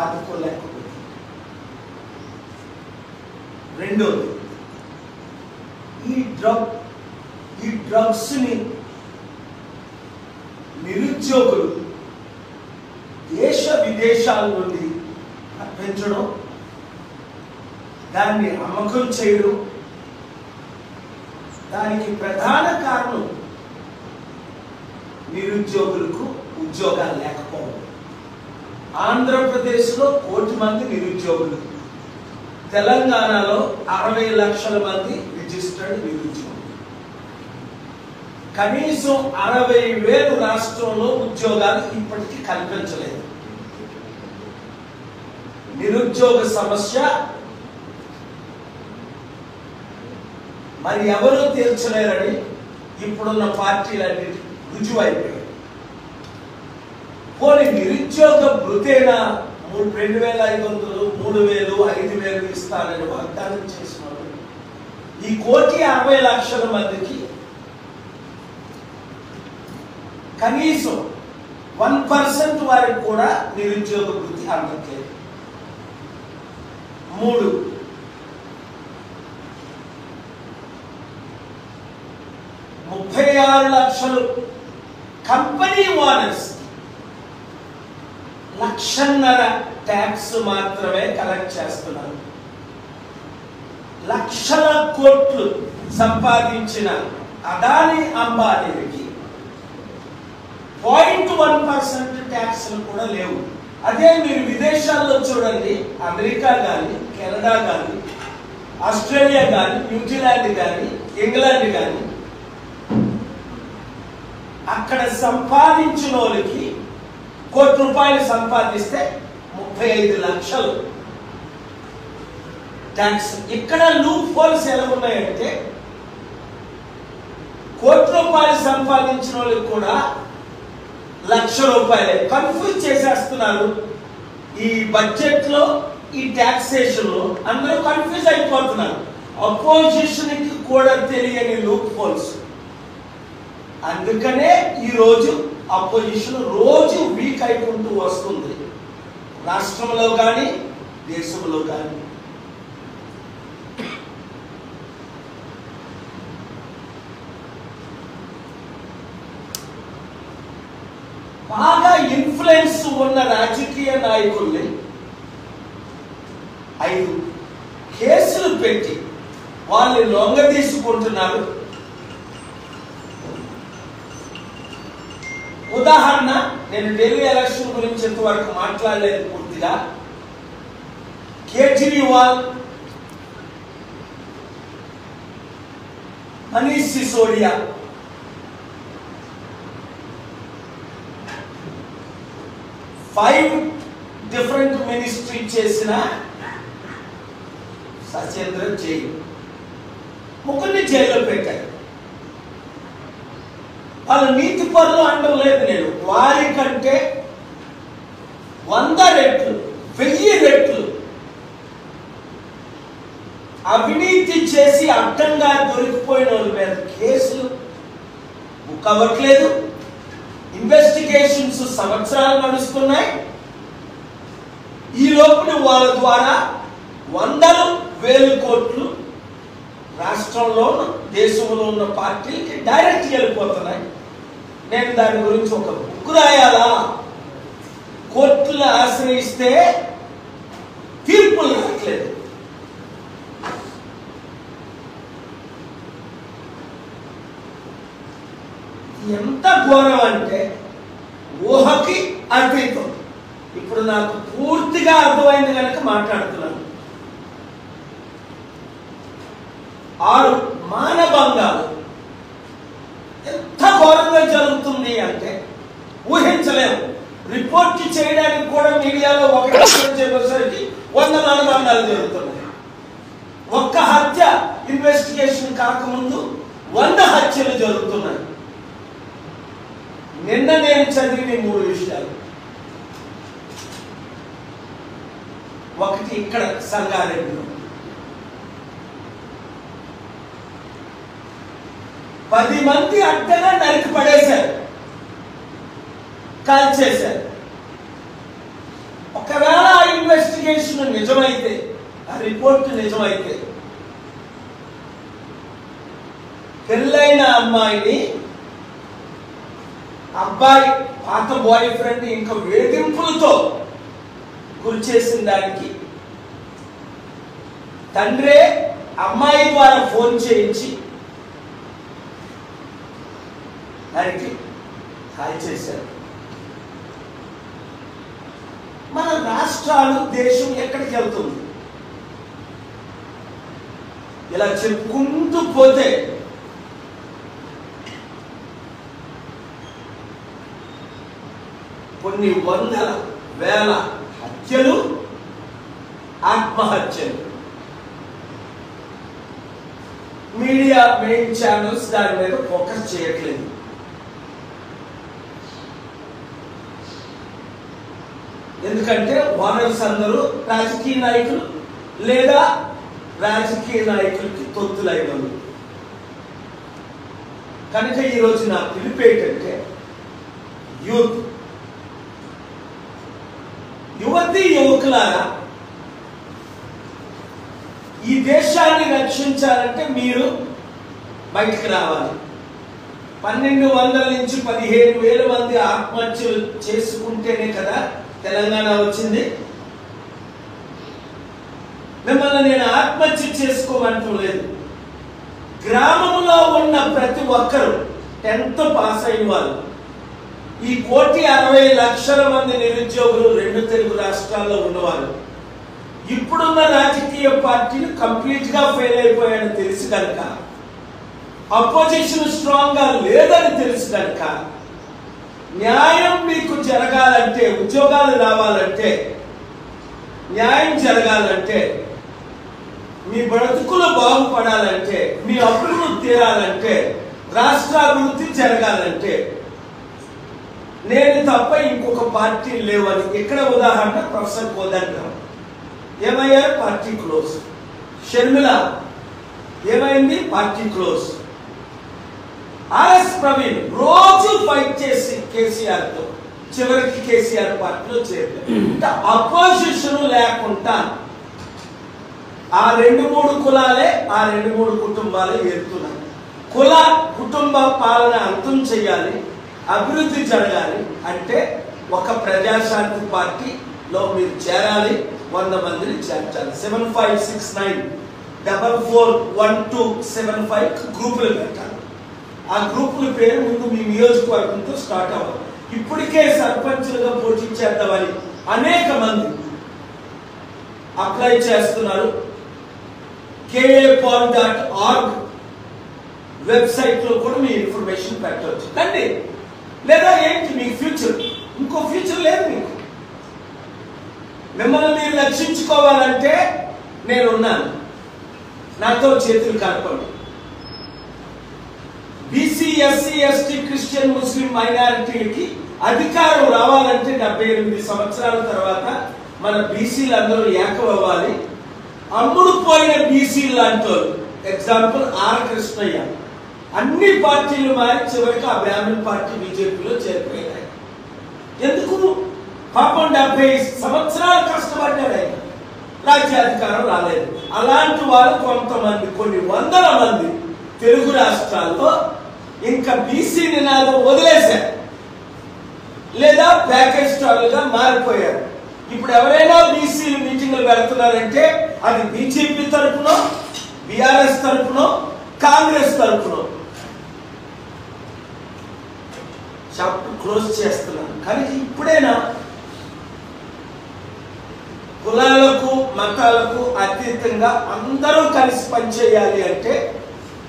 ఆదుకోలేకపోతుంది. రెండోది, ఈ డ్రగ్స్ని నిరుద్యోగులు దేశ విదేశాల నుండి పెంచడం, దాన్ని అమ్మకం చేయడం, దానికి ప్రధాన కారణం నిరుద్యోగులకు ఉద్యోగాలు లేకపోవడం. ఆంధ్రప్రదేశ్లో 1 కోటి మంది నిరుద్యోగులు, తెలంగాణలో 60 లక్షల మంది రిజిస్టర్డ్ నిరుద్యోగులు. కనీసం 60,000 రాష్ట్రంలో ఉద్యోగాలు ఇప్పటికీ కల్పించలేదు. నిరుద్యోగ సమస్య మరి ఎవరూ తీర్చలేరని ఇప్పుడున్న పార్టీలన్నిటి రుజువైపోయాయి. పోనీ నిరుద్యోగ భృతేనా 2,500, 3,000, 5,000 ఇస్తానని వాగ్దానం చేసిన ఈ 1,60,00,000 మందికి కనీసం 1% వారికి కూడా నిరుద్యోగ వృత్తి అందట్లేదు. 3, 36 లక్షలు కంపెనీ ఓనర్స్ 1,50,000 ట్యాక్స్ మాత్రమే కలెక్ట్ చేస్తున్నారు. లక్షల కోట్లు సంపాదించిన అదానీ అంబానీకి 0.1% ట్యాక్స్లు కూడా లేవు. అదే మీరు విదేశాల్లో చూడండి, అమెరికా కానీ, కెనడా కానీ, ఆస్ట్రేలియా కానీ, న్యూజిలాండ్ కానీ, ఇంగ్లాండ్ కానీ, అక్కడ సంపాదించిన వాళ్ళకి 1 కోటి రూపాయలు సంపాదిస్తే 35 లక్షలు ట్యాక్స్. ఇక్కడ లూప్ హోల్స్ ఎలా ఉన్నాయంటే 1 కోటి రూపాయలు సంపాదించిన వాళ్ళకి కూడా 1,00,000 రూపాయలే. కన్ఫ్యూజ్ చేసేస్తున్నారు. ఈ బడ్జెట్ లో, ఈ టాక్సేషన్ లో అందరూ కన్ఫ్యూజ్ అయిపోతున్నారు. అపోజిషన్ కి కూడా తెలియని లూప్ హోల్స్. అందుకనే ఈ రోజు అపోజిషన్ రోజు వీక్ అయిపోతూ వస్తుంది, రాష్ట్రంలో కానీ దేశంలో కానీ. బాగా ఇన్ఫ్లుయెన్స్ ఉన్న రాజకీయ నాయకుల్ని 5 కేసులు పెట్టి వాళ్ళని లొంగ తీసుకుంటున్నారు. ఉదాహరణ, నేను ఢిల్లీ ఎలక్షన్ గురించి ఇంతవరకు మాట్లాడలేదు పూర్తిగా. కేజ్రీవాల్, మనీష్ సిసోడియా, డిఫరెంట్ మినిస్ట్రీ చేసిన సచేంద్ర జైలు, ముగ్గురిని జైల్లో పెట్టారు. వాళ్ళు నీతి పరులు అనడం లేదు నేను. వారి కంటే 100 రెట్లు, 1000 రెట్లు అవినీతి చేసి అడ్డంగా దొరికిపోయిన వాళ్ళ మీద కేసులు బుక్ అవ్వట్లేదు. ఇన్వెస్టిగేషన్స్ సంవత్సరాలు నడుస్తున్నాయి. ఈ లోపల వాళ్ళ ద్వారా 100,000 కోట్లు రాష్ట్రంలో, దేశంలో ఉన్న పార్టీలకి డైరెక్ట్ వెళ్ళిపోతున్నాయి. నేను దాని గురించి ఒక బుక్ రాయాలా? కోర్టులు ఆశ్రయిస్తే తీర్పులు రావట్లేదు. ఎంత ఘోరం అంటే ఊహకి అతీతం. ఇప్పుడు నాకు పూర్తిగా అర్థమైంది కనుక మాట్లాడుతున్నాను. 6 మానభంగాలు ఎంత ఘోరంగా జరుగుతుంది అంటే ఊహించలేము. రిపోర్ట్ చేయడానికి కూడా మీడియాలో ఒకటి చెప్పేసరికి 100 మానభంగాలు జరుగుతున్నాయి. ఒక్క హత్య ఇన్వెస్టిగేషన్ కాకముందు 100 హత్యలు జరుగుతున్నాయి. నిన్న నేను చదివిన 3 విషయాలు. ఒకటి ఇక్కడ సంగారెడ్డిలో 10 మంది అడ్డగా నరికి పడేశారు, కాల్చేశారు. ఒక ఒకవేళ ఆ ఇన్వెస్టిగేషన్ నిజమైతే, ఆ రిపోర్ట్ నిజమైతే, పెళ్ళైన అమ్మాయిని అబ్బాయి పాత బాయ్ ఫ్రెండ్ ఇంకా వేధింపులతో గురి చేసిన దానికి తండ్రే అమ్మాయి ద్వారా ఫోన్ చేయించి దానికి కాల్ చేశారు. మన రాష్ట్రాలు, దేశం ఎక్కడికి వెళ్తుంది? ఇలా చెప్పుకుంటూ పోతే కొన్ని వందల వేల హత్యలు, ఆత్మహత్యలు. మీడియా మెయిన్ ఛానల్స్ దాని మీద ఫోకస్ చేయట్లేదు. ఎందుకంటే ఓనర్స్ అందరూ రాజకీయ నాయకులు లేదా రాజకీయ నాయకులకి తొత్తులైన వాళ్ళు. కనుక ఈరోజు నా పిలుపు ఏంటంటే, యూత్, యువతి యువకులారా, ఈ దేశాన్ని రక్షించాలంటే మీరు బయటికి రావాలి. 1200 నుంచి 15,000 మంది ఆత్మహత్యలు చేసుకుంటేనే కదా తెలంగాణ వచ్చింది. మిమ్మల్ని నేను ఆత్మహత్య చేసుకోమంటూ లేదు. గ్రామంలో ఉన్న ప్రతి ఒక్కరు 10th పాస్ అయిన వాళ్ళు, ఈ 1,60,00,000 మంది నిరుద్యోగులు 2 తెలుగు రాష్ట్రాల్లో ఉన్నవారు, ఇప్పుడున్న రాజకీయ పార్టీలు కంప్లీట్ గా ఫెయిల్ అయిపోయాయని తెలిసి కనుక, అపోజిషన్ స్ట్రాంగ్ గా లేదని తెలిసి కనుక, న్యాయం మీకు జరగాలంటే, ఉద్యోగాలు రావాలంటే, న్యాయం జరగాలంటే, మీ బ్రతుకులు బాగుపడాలంటే, మీ అప్పులు తీరాలంటే, రాష్ట్రాభివృద్ధి జరగాలంటే, నేను తప్ప ఇంకొక పార్టీ లేవని. ఇక్కడ ఉదాహరణ ప్రొఫెసర్ కోదండరాం ఏమయ్యారు? Party close. షర్మిల ఏమైంది? Party close. ఆర్ఎస్ ప్రవీణ్ రోజు ఫైట్ చేసి కేసీఆర్ తో చివరికి కేసీఆర్ పార్టీలో చేరారు. అపోజిషన్ లేకుండా ఆ 2-3 కులాలే, ఆ 2-3 కుటుంబాలే ఏరుతున్నాయి. కుల కుటుంబ పాలన అంతం చేయాలి, అభివృద్ధి జరగాలి అంటే ఒక ప్రజాశాంతి పార్టీలో మీరు చేరాలి. 100 మందిని చేర్చాలి. 7569441275 గ్రూపులు పెట్టాలి. ఆ గ్రూపుల పేరు ముందు మీ నియోజకవర్గంతో స్టార్ట్ అవ్వాలి. ఇప్పటికే సర్పంచులుగా పోటీ చేద్దామని అనేక మంది అప్లై చేస్తున్నారు. KAPOL.org వెబ్సైట్ లో కూడా మీ ఇన్ఫర్మేషన్ పెట్టవచ్చు. కండి లేదా ఏంటి మీ ఫ్యూచర్? ఇంకో ఫ్యూచర్ లేదు మీకు. మిమ్మల్ని మీరు రక్షించుకోవాలంటే నేనున్నాను, నాతో చేతులు కలపండి. బీసీ, ఎస్సీ, ఎస్టీ, క్రిస్టియన్, ముస్లిం మైనారిటీలకి అధికారం రావాలంటే 78 సంవత్సరాల తర్వాత మన బీసీలు అందరూ ఏకమవ్వాలి. అమ్ముడు పోయిన బీసీలు లాంటి ఎగ్జాంపుల్ ఆర్ కృష్ణయ్య అన్ని పార్టీలు మారి చివరికి ఆ బ్రాహ్మణ్ పార్టీ బీజేపీలో చేరిపోయినాయి. ఎందుకు? పాపం 70 సంవత్సరాలు కష్టపడ్డారు ఆయన, రాజ్యాధికారం రాలేదు. అలాంటి వారు కొంతమంది, కొన్ని వందల మంది తెలుగు రాష్ట్రాల్లో ఇంకా బీసీ నినాదం వదిలేశారు లేదా ప్యాకేజ్ స్టార్లుగా మారిపోయారు. ఇప్పుడు ఎవరైనా బీసీ మీటింగ్లు పెడుతున్నారంటే అది బీజేపీ తరపునో, బీఆర్ఎస్ తరపునో, కాంగ్రెస్ తరపునో. చాప్టర్ క్లోజ్ చేస్తున్నాను. కానీ ఇప్పుడైనా కులాలకు మతాలకు అతీతంగా అందరూ కలిసి పనిచేయాలి అంటే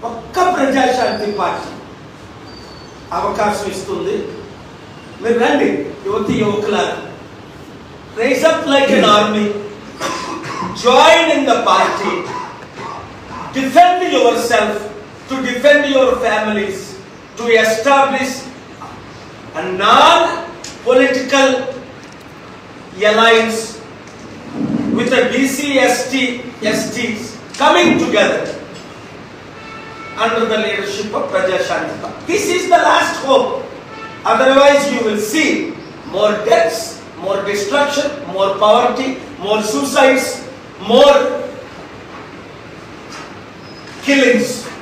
ఒక్క ప్రజాశాంతి పార్టీ అవకాశం ఇస్తుంది. మీరు రండి యువతి యువకులారా, rise up like an army, join in the party, defend yourself, to defend your families, to establish a non-political alliance with the BC, ST, STs coming together under the leadership of Praja Shanti Party. This is the last hope. Otherwise, you will see more deaths, more destruction, more poverty, more suicides, more killings.